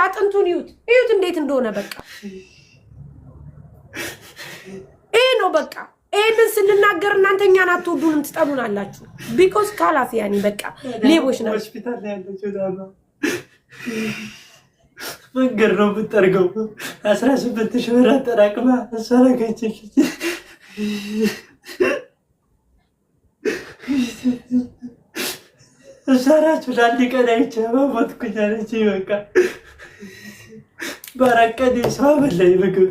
አጥንቱን እዩት እንዴት እንደሆነ በቃ ይሄ ነው በቃ ይሄንን ስንናገር እናንተ እኛን አትወዱንም ትጠሉናላችሁ ቢኮዝ ካላስ ያኒ በቃ ሌቦች ናቸው ሆስፒታል ላይ ያለችው ዳማ መንገድ ነው የምትጠርገው 18,000 ብር አጠራቅማ አሰረገችልኝ እሰራችሁ ለአንድ ቀን አይቼ በሞትኩኝ አለችኝ በቃ በረቀድ ሰው በላይ ምግብ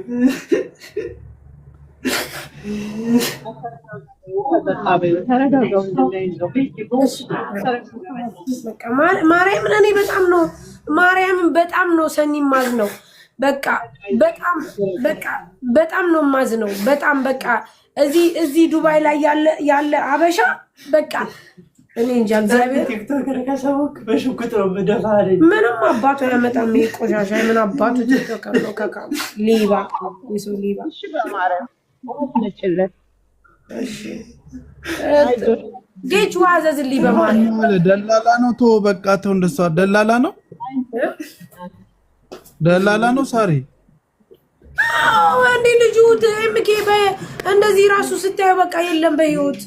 ማርያምን እኔ በጣም ነው ሰኒ ማዝ ነው በቃ በጣም ነው ማዝ ነው በጣም በቃ እዚህ ዱባይ ላይ ያለ አበሻ በቃ እኔ እንጃ እግዚአብሔር ቲክቶከር ከሰውክ በሽጉጥ ነው መደፋለኝ ምንም አባቱ ያመጣም ቆሻሻ ምን አባቱ ቲክቶከር ነው ከካም ሊባ ይሱ ሊባ እሺ በማርያም ነጭለት እሺ ጌች ዋዘዝልኝ በማርያም ደላላ ነው ቶ በቃ ተው እንደሷ ደላላ ነው ሳሪ አንዴ ልጁት ኤምኬ እንደዚህ ራሱ ስታዩ በቃ የለም በህይወት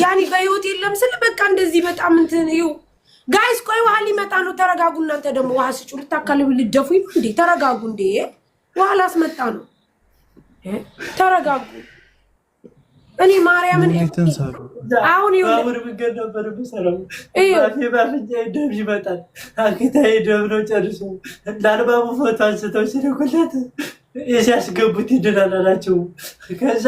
ያኒ በህይወት የለም ስለ በቃ እንደዚህ በጣም እንትን ይው ጋይስ ቆይ ውሃ ሊመጣ ነው ተረጋጉ እናንተ ደግሞ ውሃ ስጩ ልታካልሉ ልደፉኝ እንዴ ተረጋጉ እንዴ ውሃ ላስመጣ ነው ተረጋጉ እኔ ማርያምን አሁን ይኸው መንገድ ነበር በሰላም ባፍንጫ ደም ይመጣል አኪታይ ደም ነው ጨርሶ እንዳልባቡ ፎቶ አንስተው ሲልኩለት ሲያስገቡት ይድናል አላቸው ከዛ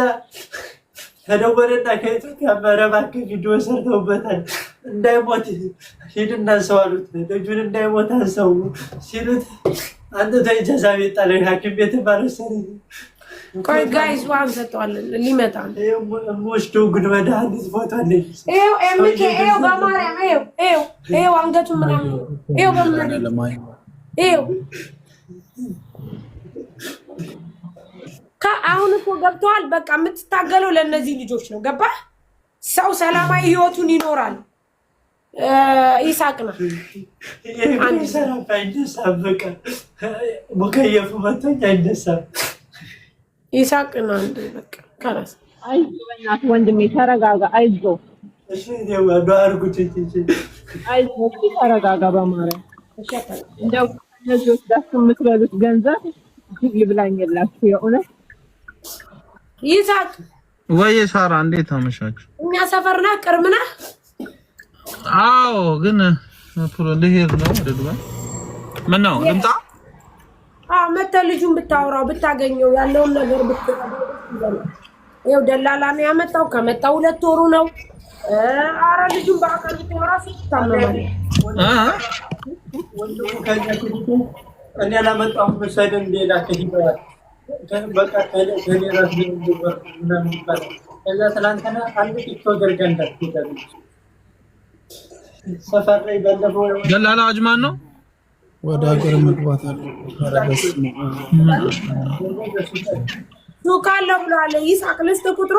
ተደወለና ከኢትዮጵያ መረባክ ቪዲዮ ሰርተውበታል እንዳይሞት ሂድና አንሰው አሉት ልጁን እንዳይሞት አንሰው ሲሉት አንተ ተይዘዛ ቤት ጣለ ሐኪም ቤት ባለሰሪ ቆይ ጋይስ ዋን ሰጥቷል ሊመጣ ወስደው ጉድ መድኃኒት ፎቶ አለኝ ይኸው ኤምኬ ይኸው በማርያም ይኸው አንገቱ ምናምን ይኸው በማርያም ይኸው አሁን እኮ ገብተዋል በቃ የምትታገለው ለነዚህ ልጆች ነው ገባ ሰው ሰላማዊ ህይወቱን ይኖራል ይሳቅና አንድ ሰራፋ እንደሳበቀ ሙከየፉ መተኛ እንደሳብ ይሳቅና እንደ በቃ ካላስ አይዞህ ወንድሜ ተረጋጋ አይዞህ እሺ ነው አድርጉት አይዞህ ተረጋጋ በማርያም እንደው ለጆች ዳስ የምትበሉት ገንዘብ ይብላኝላችሁ የእውነት ይሳቅ ወይ ሳራ እንዴት አመሻችሁ እኛ ሰፈርና ቅርምና አዎ ግን ልሄድ ነው ወደ ዱባይ ምን ነው ልምጣ መተ ልጁን ብታወራው ብታገኘው ያለውን ነገር ብትጠይቀው ይኸው ደላላ ነው ያመጣው ከመጣው 2 ወሩ ነው አረ ልጁን በአካል ብታወራው ይታመማል ወንድሙ እኔ አላመጣሁም መሰደን ሌላ ከሂደዋል በቃ ከሌላ ድንበር ምናምን ከዛ ትላንትና አንድ ቲክቶከር ገንዳት ይታል ሰፈር ላይ ባለፈው ደላላ አጅማን ነው ወደ ሀገር መግባት አለ ፈረደስ ነው ካለው ብሏል ይሳቅ ለስተ ቁጥሩ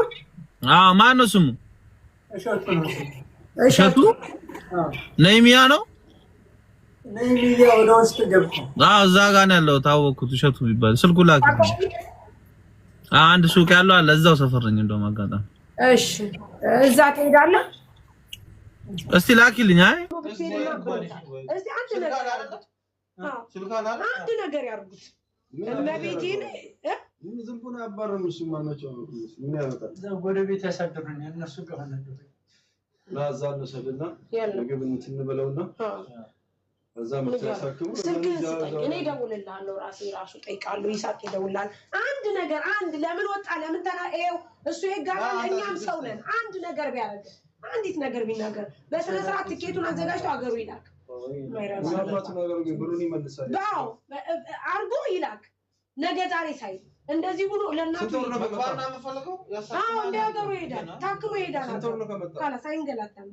ማን ነው ስሙ እሸቱ ነይሚያ ነው ነይሚያ ወደ ውስጥ ገብቶ እዛ ጋር ነው ያለው ታወኩት እሸቱ ይባል ስልኩ ላክ አንድ ሱቅ ያለው አለ እዛው ሰፈር ነኝ እንደው ማጋጣም እሺ እዛ ትሄዳለህ እስቲ ላኪልኝ አይ እስቲ አንድ ነገር ያርጉት ለቤቴን ዝም ብሎ አባረም እሱ ማናቸው ምን ያመጣል ወደ ቤት ያሳድሩኛል እነሱ ጋር ሆነው ላዛለ ሰደና ምግብ እንትንበለውና እዛ መተሳከሙ እኔ ደውልልሃለሁ ራሱ ጠይቃለሁ ይሳቅ ይደውላል አንድ ለምን ወጣ ለምን ተናኤው እሱ ይጋራል እኛም ሰው ነን አንድ ነገር ቢያደርግ አንዲት ነገር ቢናገር በስነ ስርዓት ትኬቱን አዘጋጅቶ አገሩ ይላክ ማይራባቱ ነገር ግን ብሩን ይመልሳል አርጎ ይላክ ነገ ዛሬ ሳይ እንደዚህ ብሎ ለእናቱ ባና መፈለገው እንደ ሀገሩ ይሄዳል ታክሞ ይሄዳል ካላ ሳይንገላታም